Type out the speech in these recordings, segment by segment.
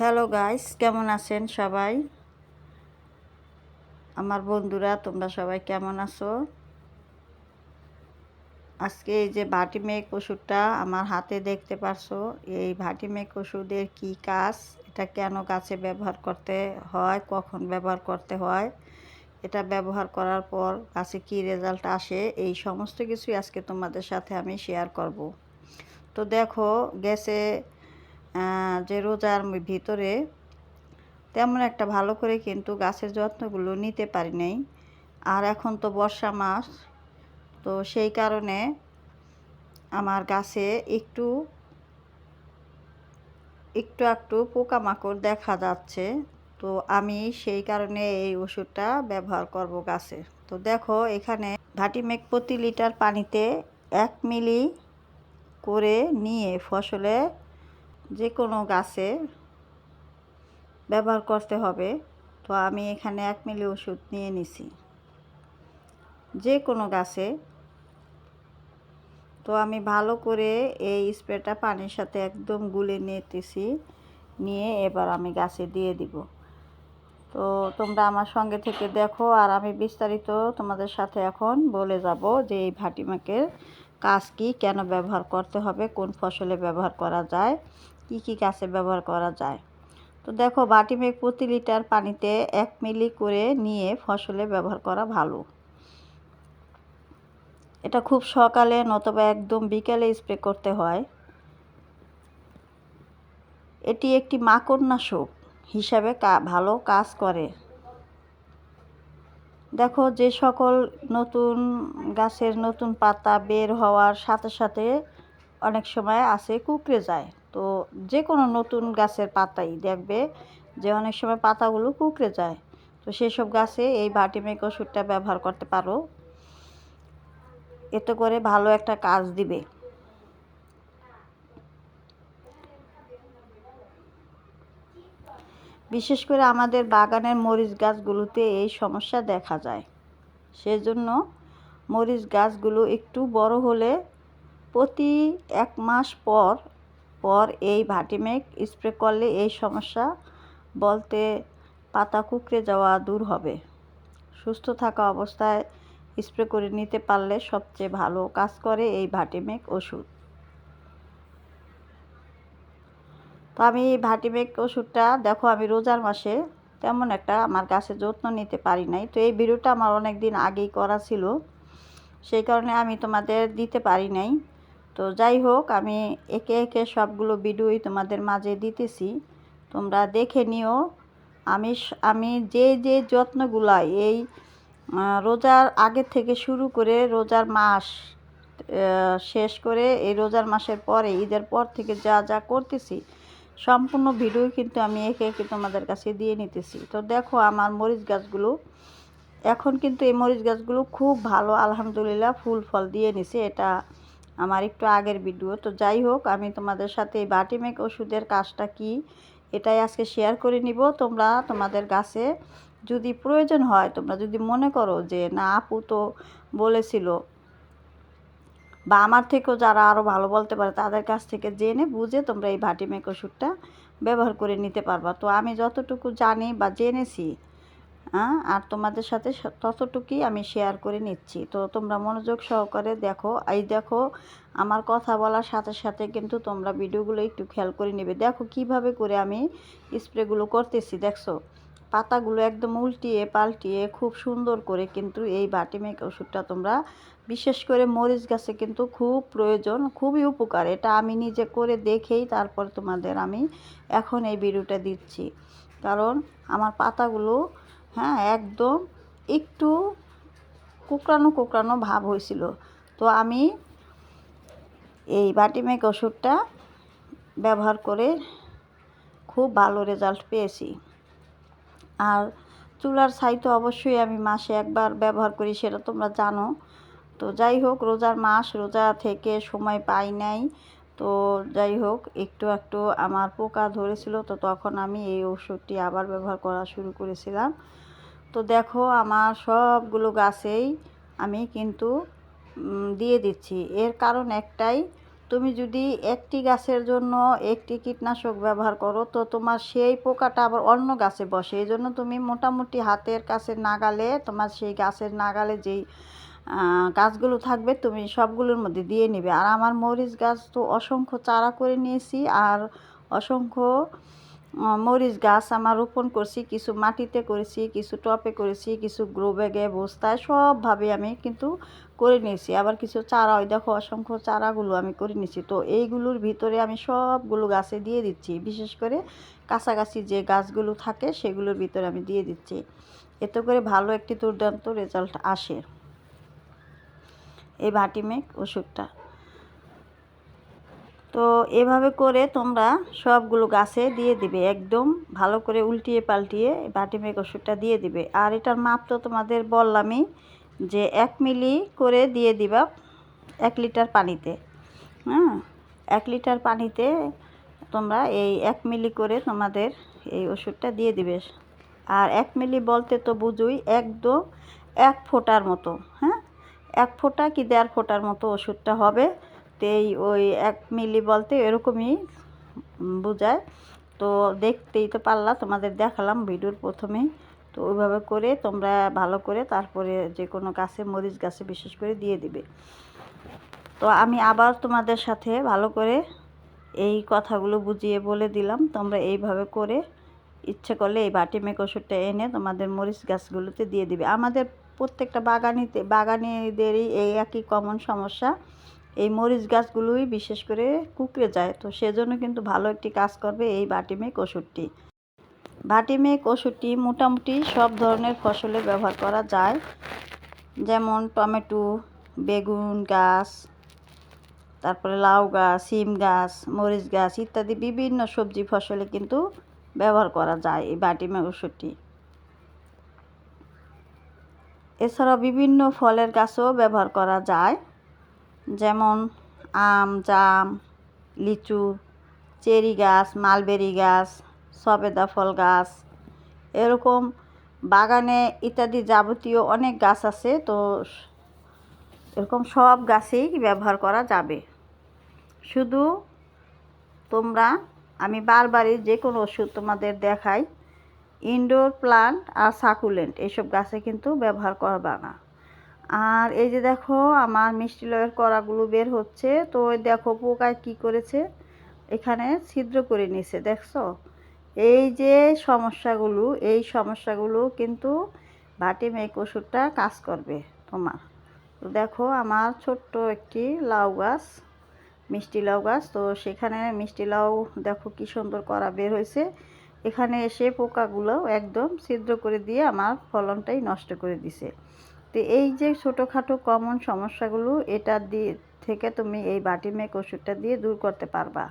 Hello guys, কেমন আছেন সবাই? আমার বন্ধুরা, তোমরা সবাই কেমন আছো? আজকে এই যে ভাটিমেক ওষুধটা আমার হাতে দেখতে পারছো। এই ভাটিমেক ওষুধের কি কাজ, এটা কেন গাছে ব্যবহার করতে হয়, কখন ব্যবহার করতে হয়, এটা ব্যবহার করার পর গাছে কি রেজাল্ট আসে, এই সমস্ত কিছুই আজকে তোমাদের সাথে আমি শেয়ার করব। তো দেখো, গেছে যে রোজার ভিতরে তেমন একটা ভালো করে কিন্তু গাছের যত্নগুলো নিতে পারি নাই। আর এখন তো বর্ষা মাস, তো সেই কারণে আমার গাছে একটু একটু পোকামাকড় দেখা যাচ্ছে। তো আমি সেই কারণে এই ওষুধটা ব্যবহার করব গাছে। তো দেখো, এখানে ভাটিমেক প্রতি লিটার পানিতে 1 মিলি করে নিয়ে ফসলে যে কোনো গাছে ব্যবহার করতে হবে। তো আমি এখানে 1 মিলি ওষুধ নিয়ে নিছি যে কোনো গাছে। তো আমি ভালো করে এই স্প্রেটা পানির সাথে একদম গুলে নিতেছি, নিয়ে এবার আমি গাছে দিয়ে দিব। তো তোমরা আমার সঙ্গে থেকে দেখো, আর আমি বিস্তারিত তোমাদের সাথে এখন বলে যাব যে এই ভাটিমাকের কাজ কি, কেন ব্যবহার করতে হবে, কোন ফসলে ব্যবহার করা যায়, কি কি গাছে ব্যবহার করা যায়। তো দেখো, ভাটিমেক প্রতি লিটার পানিতে 1 মিলি করে নিয়ে ফসলে ব্যবহার করা ভালো। এটা খুব সকালে নতুবা একদম বিকেলে স্প্রে করতে হয়। এটি একটি মাকড়নাশক হিসাবে ভালো কাজ করে। দেখো, যে সকল নতুন গাছের নতুন পাতা বের হওয়ার সাথে সাথে অনেক সময় আছে কুঁকড়ে যায়। তো যে কোনো নতুন গাছের পাতাই দেখবে যে অনেক সময় পাতাগুলো কুঁকড়ে যায়। তো সেসব গাছে এই ভাটিমেক ওষুধটা ব্যবহার করতে পারো, এতে করে ভালো একটা কাজ দিবে। বিশেষ করে আমাদের বাগানের মরিচ গাছগুলোতে এই সমস্যা দেখা যায়। সেজন্য মরিচ গাছগুলো একটু বড় হলে প্রতি 1 মাস পর পর এই ভাটিমেক স্প্রে করলে এই সমস্যা বলতে পাতা কুঁকড়ে যাওয়া দূর হবে। সুস্থ থাকা অবস্থায় স্প্রে করে নিতে পারলে সবচেয়ে ভালো কাজ করে এই ভাটিমেক ওষুধ। তো আমি এই ভাটিমেক ওষুধটা দেখো, আমি রোজার মাসে তেমন একটা আমার গাছের যত্ন নিতে পারি নাই। তো এই ভিডিওটা আমার অনেক দিন আগেই করা ছিল, সেই কারণে আমি তোমাদের দিতে পারি নাই। তো যাই হোক, আমি একে একে সবগুলো ভিডিওই তোমাদের মাঝে দিতেছি, তোমরা দেখে নিও। আমি যে যত্নগুলো এই রোজার আগে থেকে শুরু করে রোজার মাস শেষ করে এই রোজার মাসের পরে ঈদের পর থেকে যা যা করতেছি, সম্পূর্ণ ভিডিও কিন্তু আমি একে একে তোমাদের কাছে দিয়ে নিতেছি। তো দেখো, আমার মরিচ গাছগুলো এখন কিন্তু এই মরিচ গাছগুলো খুব ভালো, আলহামদুলিল্লাহ ফুল ফল দিয়ে নিছে। এটা আমার একটু আগের ভিডিও। তো যাই হোক, আমি তোমাদের সাথে এই ভাটিমেক ওষুধের কাজটা কি এটাই আজকে শেয়ার করে নিব। তোমরা তোমাদের গাছে যদি প্রয়োজন হয়, তোমরা যদি মনে করো যে না আপু তো বলেছিল, বা আমার থেকেও যারা আরও ভালো বলতে পারে তাদের কাছ থেকে জেনে বুঝে তোমরা এই ভাটিমেক ওষুধটা ব্যবহার করে নিতে পারবা। তো আমি যতটুকু জানি বা জেনেছি, আর তোমাদের সাথে ততটুকুই আমি শেয়ার করে নিচ্ছি। তো তোমরা মনোযোগ সহকারে দেখো। এই দেখো, আমার কথা বলার সাথে সাথে কিন্তু তোমরা ভিডিওগুলো একটু খেয়াল করে নেবে। দেখো কিভাবে করে আমি স্প্রেগুলো করতেছি, দেখছো পাতাগুলো একদম উল্টিয়ে পাল্টিয়ে খুব সুন্দর করে কিন্তু এই ভাটিমেক ওষুধটা তোমরা বিশেষ করে মরিচ গাছে কিন্তু খুব প্রয়োজন, খুবই উপকার। এটা আমি নিজে করে দেখেই তারপর তোমাদের আমি এখন এই ভিডিওটা দিচ্ছি। কারণ আমার পাতাগুলো একদম একটু কুকড়ানো কুকড়ানো ভাব হয়েছিল। তো আমি এই ভাটিমেক ওষুধটা ব্যবহার করে খুব ভালো রেজাল্ট পেয়েছি। আর চুলার ছাই তো অবশ্যই আমি মাসে একবার ব্যবহার করি, সেটা তোমরা জানো। তো যাই হোক, রোজার মাস, রোজা থেকে সময় পাই নাই। তো যাই হোক, একটু আমার পোকা ধরেছিল, তো তখন আমি এই ওষুধটি আবার ব্যবহার করা শুরু করেছিলাম। তো দেখো, আমার সবগুলো গাছেই আমি কিন্তু দিয়ে দিচ্ছি। এর কারণ একটাই, তুমি যদি একটি গাছের জন্য একটি কীটনাশক ব্যবহার করো তো তোমার সেই পোকাটা আবার অন্য গাছে বসে। এই জন্য তুমি মোটামুটি হাতের কাছে নাগালে, তোমার সেই গাছের নাগালে যেই গাছগুলো থাকবে তুমি সবগুলোর মধ্যে দিয়ে নিবে। আর আমার মরিচ গাছ তো অসংখ্য চারা করে নিয়েছি, আর অসংখ্য মরিচ গাছ আমার রোপণ করছি। কিছু মাটিতে করেছি, কিছু টপে করেছি, কিছু গ্রো ব্যাগে, বস্তায়, সবভাবে আমি কিন্তু করে নিয়েছি। আবার কিছু চারা, ওই দেখো অসংখ্য চারাগুলো আমি করে নিয়েছি। তো এইগুলোর ভিতরে আমি সবগুলো গাছে দিয়ে দিচ্ছি, বিশেষ করে কাছাকাছি যে গাছগুলো থাকে সেগুলোর ভিতরে আমি দিয়ে দিচ্ছি। এতে করে ভালো একটি দুর্দান্ত রেজাল্ট আসে এই ভাটিমেক ওষুধটা। তো এভাবে করে তোমরা সবগুলো গাছে দিয়ে দিবে, একদম ভালো করে উল্টিয়ে পাল্টিয়ে ভাটিমেক ওষুধটা দিয়ে দিবে। আর এটার মাপ তো তোমাদের বললামই যে 1 মিলি করে দিয়ে দিবা 1 লিটার পানিতে। হ্যাঁ, 1 লিটার পানিতে তোমরা এই 1 মিলি করে তোমাদের এই ওষুধটা দিয়ে দিবে। আর 1 মিলি বলতে তো বুঝোই একদম 1 ফোঁটার মতো। হ্যাঁ, 1 ফোঁটা কি 1.5 ফোঁটার মতো ওষুধটা হবে। তো ওই 1 মিলি বলতে এরকমই বোঝায়। তো দেখতেই তো পারলা, তোমাদের দেখালাম ভিডিওর প্রথমেই। তো ওইভাবে করে তোমরা ভালো করে তারপরে যে কোনো গাছে, মরিচ গাছে বিশেষ করে দিয়ে দিবে। তো আমি আবার তোমাদের সাথে ভালো করে এই কথাগুলো বুঝিয়ে বলে দিলাম। তোমরা এইভাবে করে ইচ্ছে করলে এই ভাটিমেক ওষুধটা এনে তোমাদের মরিচ গাছগুলোতে দিয়ে দিবে। আমাদের প্রত্যেকটা বাগানিদেরই এই একই কমন সমস্যা, এই মরিচ গাছগুলোই বিশেষ করে কুঁকড়ে যায়। তো সেজন্য কিন্তু ভালো একটি কাজ করবে এই ভাটিমেক ওষুধটি। ভাটিমেক ওষুধটি মোটামুটি সব ধরনের ফসলে ব্যবহার করা যায়, যেমন টমেটো, বেগুন গাছ, তারপরে লাউ গাছ, সিম গাছ, মরিচ গাছ ইত্যাদি বিভিন্ন সবজি ফসলে কিন্তু ব্যবহার করা যায় এই ভাটিমেক ওষুধটি। এছাড়াও বিভিন্ন ফলের গাছও ব্যবহার করা যায়, যেমন আম, জাম, লিচু, চেরি গাছ, মালবেরি গাছ, সবেদা ফল গাছ, এরকম বাগানে ইত্যাদি যাবতীয় অনেক গাছ আছে। তো এরকম সব গাছেই ব্যবহার করা যাবে। শুধু তোমরা, আমি বারবারই যে কোনো ওষুধ তোমাদের দেখাই, ইনডোর প্লান্ট আর সাকুলেন্ট এইসব গাছে কিন্তু ব্যবহার করবা না। আর এই যে দেখো আমার মিষ্টি লাউয়ের কড়াগুলো বের হচ্ছে। তো দেখো পোকায় কি করেছে, এখানে ছিদ্র করে নিয়েছে, দেখছো? এই যে সমস্যাগুলো, এই সমস্যাগুলো কিন্তু ভাটিমেক ওষুধটা কাজ করবে তোমার। তো দেখো আমার ছোট্ট একটি লাউ গাছ, মিষ্টি লাউ গাছ, তো সেখানে মিষ্টি লাউ দেখো কি সুন্দর করা বের হয়েছে। এখানে এসে পোকাগুলো একদম ছিদ্র করে দিয়ে আমার ফলনটাই নষ্ট করে দিছে। তো এই যে ছোটোখাটো কমন সমস্যাগুলো, এটা থেকে তুমি এই ভাটিমেক ওষুধটা দিয়ে দূর করতে পারবা।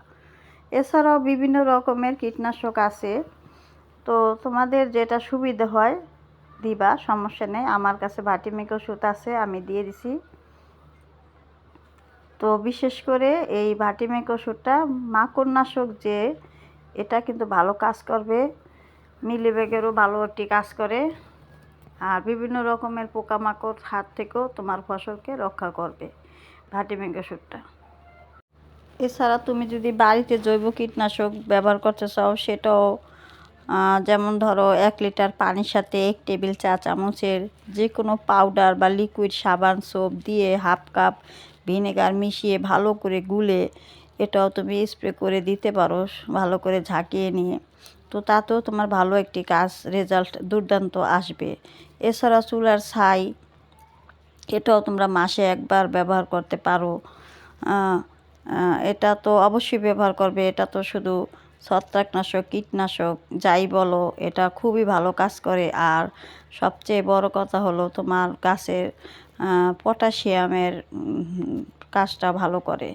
এছাড়াও বিভিন্ন রকমের কীটনাশক আছে, তো তোমাদের যেটা সুবিধা হয় দিবা, সমস্যা নেই। আমার কাছে ভাটিমেক ওষুধ আছে, আমি দিয়ে দিছি। তো বিশেষ করে এই ভাটিমেক ওষুধটা মাকড়নাশক, যে এটা কিন্তু ভালো কাজ করবে, মিলিবাগেরও ভালো একটি কাজ করে, আর বিভিন্ন রকমের পোকামাকড় হাত থেকেও তোমার ফসলকে রক্ষা করবে ভাটিমেক ওষুধটা। এছাড়া তুমি যদি বাড়িতে জৈব কীটনাশক ব্যবহার করতে চাও, সেটাও যেমন ধরো 1 লিটার পানির সাথে 1 টেবিল চা চামচের যে কোনো পাউডার বা লিকুইড সাবান সোপ দিয়ে 1/2 কাপ ভিনেগার মিশিয়ে ভালো করে গুলে এটাও তুমি স্প্রে করে দিতে পারো, ভালো করে ঝাঁকিয়ে নিয়ে। তো তাতেও তোমার ভালো একটি কাজ, রেজাল্ট দুর্দান্ত আসবে। এছাড়া চুলার ছাই, এটাও তোমরা মাসে 1 বার ব্যবহার করতে পারো। এটা তো অবশ্যই ব্যবহার করবে, এটা তো শুধু ছত্রাকনাশক, কীটনাশক যাই বলো, এটা খুবই ভালো কাজ করে। আর সবচেয়ে বড় কথা হলো তোমার গাছের পটাশিয়ামের কাজটা ভালো করে।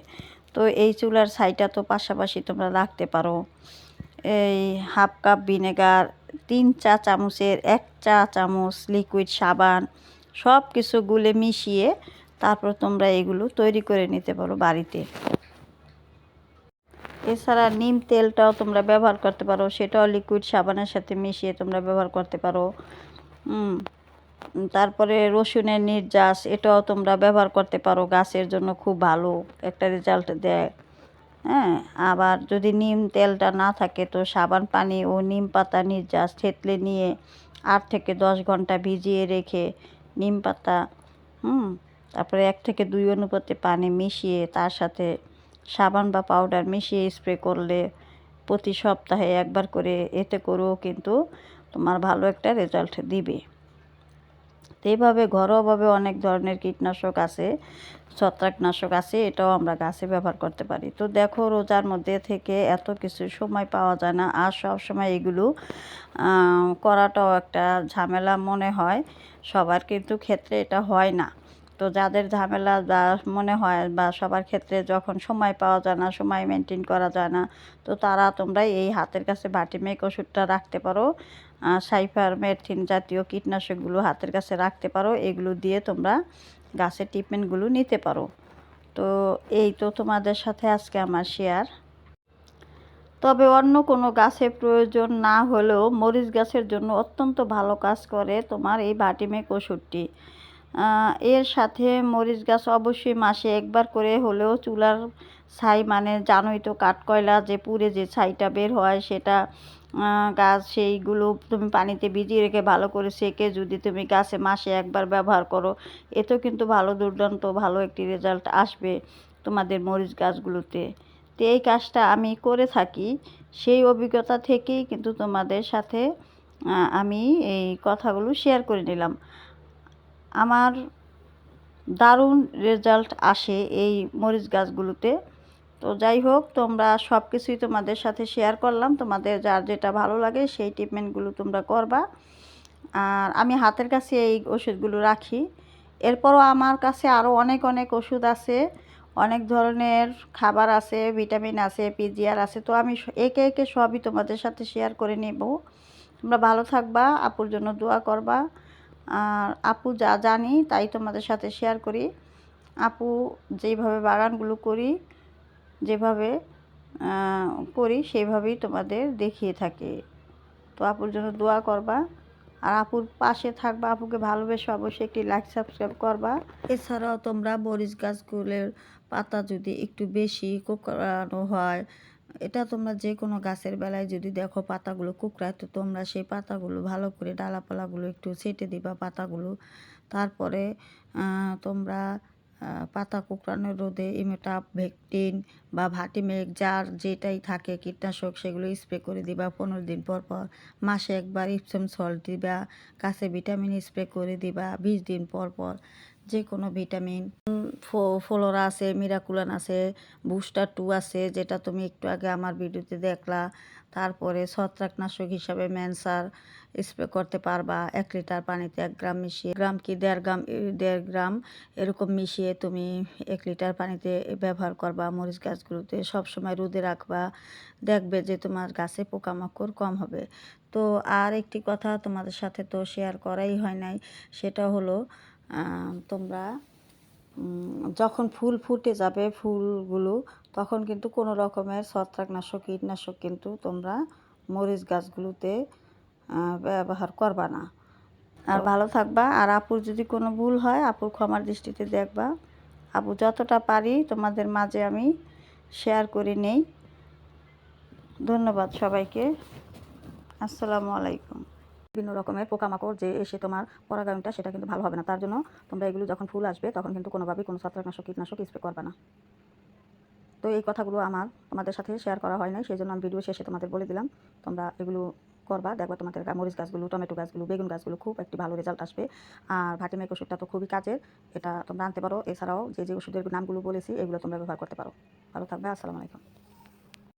তো এই চুলার ছাইটা তো পাশাপাশি তোমরা রাখতে পারো। এই 1/2 কাপ ভিনেগার, 3 চা চামচের 1 চা চামচ লিকুইড সাবান, সব কিছু গুলে মিশিয়ে তারপর তোমরা এগুলো তৈরি করে নিতে পারো বাড়িতে। এছাড়া নিম তেলটাও তোমরা ব্যবহার করতে পারো, সেটাও লিকুইড সাবানের সাথে মিশিয়ে তোমরা ব্যবহার করতে পারো। তারপরে রসুনের নির্যাস, এটাও তোমরা ব্যবহার করতে পারো, গাছের জন্য খুব ভালো একটা রেজাল্ট দেয়। হ্যাঁ, আবার যদি নিম তেলটা না থাকে তো সাবান পানি ও নিম পাতা নির্যাস থেতলে নিয়ে 8 থেকে 10 ঘন্টা ভিজিয়ে রেখে নিম পাতা, তারপরে 1 থেকে 2 অনুপাতে পানি মিশিয়ে তার সাথে সাবান বা পাউডার মিশিয়ে স্প্রে করলে প্রতি সপ্তাহে একবার করে, এতে করেও কিন্তু তোমার ভালো একটা রেজাল্ট দিবে। তো এইভাবে ঘরোয়াভাবে অনেক ধরনের কীটনাশক আছে, ছত্রাকনাশক আছে, এটাও আমরা গাছে ব্যবহার করতে পারি। তো দেখো, রোজার মধ্যে থেকে এত কিছু সময় পাওয়া যায় না, আর সব সময় এগুলো করাটাও একটা ঝামেলা মনে হয়, সবার কিন্তু ক্ষেত্রে এটা হয় না। তো যাদের ঝামেলা বা মনে হয় বা সবার ক্ষেত্রে যখন সময় পাওয়া যায় না, সময় মেনটেন করা যায় না, তো তোমরা এই হাতের কাছে ভাটিমেক ওষুধটা রাখতে পারো। সাইপারমেথ্রিন জাতীয় কীটনাশকগুলো হাতের কাছে রাখতে পারো, এগুলো দিয়ে তোমরা গাছের ট্রিটমেন্টগুলো নিতে পারো। তো এই তো তোমাদের সাথে আজকে আমার শেয়ার। তবে অন্য কোনো গাছের প্রয়োজন না হলেও মরিচ গাছের জন্য অত্যন্ত ভালো কাজ করে তোমার এই ভাটিমেক ওষুধটি। এর সাথে মরিচ গাছ অবশ্যই মাসে একবার করে হলেও চুলার ছাই, মানে জানোই তো কাঠকয়লা যে পুড়ে যে ছাইটা বের হয়, সেটা গাছ সেইগুলো তুমি পানিতে ভিজিয়ে রেখে ভালো করে সেকে যদি তুমি গাছে মাসে একবার ব্যবহার করো, এতেও কিন্তু ভালো, দুর্দান্ত ভালো একটি রেজাল্ট আসবে তোমাদের মরিচ গাছগুলোতে। তো এই কাজটা আমি করে থাকি, সেই অভিজ্ঞতা থেকেই কিন্তু তোমাদের সাথে আমি এই কথাগুলো শেয়ার করে নিলাম। আমার দারুণ রেজাল্ট আসে এই মরিচ গাছগুলোতে। তো যাই হোক, তোমরা সব কিছুই তোমাদের সাথে শেয়ার করলাম, তোমাদের যার যেটা ভালো লাগে সেই ট্রিটমেন্টগুলো তোমরা করবা। আর আমি হাতের কাছে এই ওষুধগুলো রাখি। এরপরও আমার কাছে আরও অনেক অনেক ওষুধ আছে, অনেক ধরনের খাবার আছে, ভিটামিন আছে, পিজিআর আছে। তো আমি একে একে সবই তোমাদের সাথে শেয়ার করে নেব। তোমরা ভালো থাকবা, আপুর জন্য দোয়া করবা। আর আপু যা জানি তাই তোমাদের সাথে শেয়ার করি। আপু যেইভাবে বাগানগুলো করি, যেভাবে করি সেইভাবেই তোমাদের দেখিয়ে থাকি। তো আপুর জন্য দোয়া করবা, আর আপুর পাশে থাকবা, আপুকে ভালোবেসে অবশ্যই একটি লাইক সাবস্ক্রাইব করবা। এছাড়াও তোমরা মরিচ গাছগুলোর পাতা যদি একটু বেশি কোঁকড়ানো হয়, এটা তোমরা যে কোনো গাছের বেলায় যদি দেখো পাতাগুলো কোঁকড়ায়, তো তোমরা সেই পাতাগুলো ভালো করে ডালাপালাগুলো একটু ছেটে দিবা পাতাগুলো। তারপরে তোমরা পাতা কোঁকড়ানোর রোদে ইমেটাভেক্টিন বা ভাটিমেক যার যেটাই থাকে কীটনাশক, সেগুলো স্প্রে করে দিবা 15 দিন পর পর। মাসে একবার ইপসম সল্ট দিবা, গাছে ভিটামিন স্প্রে করে দিবা 20 দিন পর পর। যে কোনো ভিটামিন, ফ্লোরা আছে, মিরাকুলান আছে, বুস্টার 2 আছে, যেটা তুমি একটু আগে আমার ভিডিওতে দেখলা। তারপরে ছত্রাকনাশক হিসাবে ম্যানসার স্প্রে করতে পারবা 1 লিটার পানিতে 1 গ্রাম মিশিয়ে, গ্রাম কি 1.5 গ্রাম এরকম মিশিয়ে তুমি 1 লিটার পানিতে ব্যবহার করবা মরিচ গাছগুলোতে। সবসময় রোদে রাখবা, দেখবে যে তোমার গাছে পোকামাকড় কম হবে। তো আর একটি কথা তোমাদের সাথে তো শেয়ার করাই হয় নাই, সেটা হলো তোমরা যখন ফুল ফুটে যাবে ফুলগুলো, তখন কিন্তু কোনো রকমের ছত্রাকনাশক কীটনাশক কিন্তু তোমরা মরিচ গাছগুলোতে ব্যবহার করবা না। আর ভালো থাকবা। আর আপুর যদি কোনো ভুল হয়, আপুর ক্ষমার দৃষ্টিতে দেখবা। আপু যতটা পারি তোমাদের মাঝে আমি শেয়ার করে নেই। ধন্যবাদ সবাইকে। আসসালামু আলাইকুম। বিভিন্ন রকমের পোকামাকড় যে এসে তোমার পরাগায়নটা সেটা কিন্তু ভালো হবে না, তার জন্য তোমরা এগুলো যখন ফুল আসবে তখন কিন্তু কোনোভাবেই কোনো ছত্রাকনাশক কীটনাশক স্প্রে করবে না। তো এই কথাগুলো আমার তোমাদের সাথে শেয়ার করা হয় নাই, সেই জন্য আমি ভিডিও শেষে তোমাদের বলে দিলাম। তোমরা এগুলো করবা, দেখবা তোমাদের মরিচ গাছগুলো, টমেটো গাছগুলো, বেগুন গাছগুলো খুব একটি ভালো রেজাল্ট আসবে। আর ভাটিমেক ওষুধটা তো খুবই কাজের, এটা তোমরা আনতে পারো। এছাড়াও যে ওষুধের নামগুলো বলেছি এগুলো তোমরা ব্যবহার করতে পারো। ভালো থাকবে। আসসালামু আলাইকুম।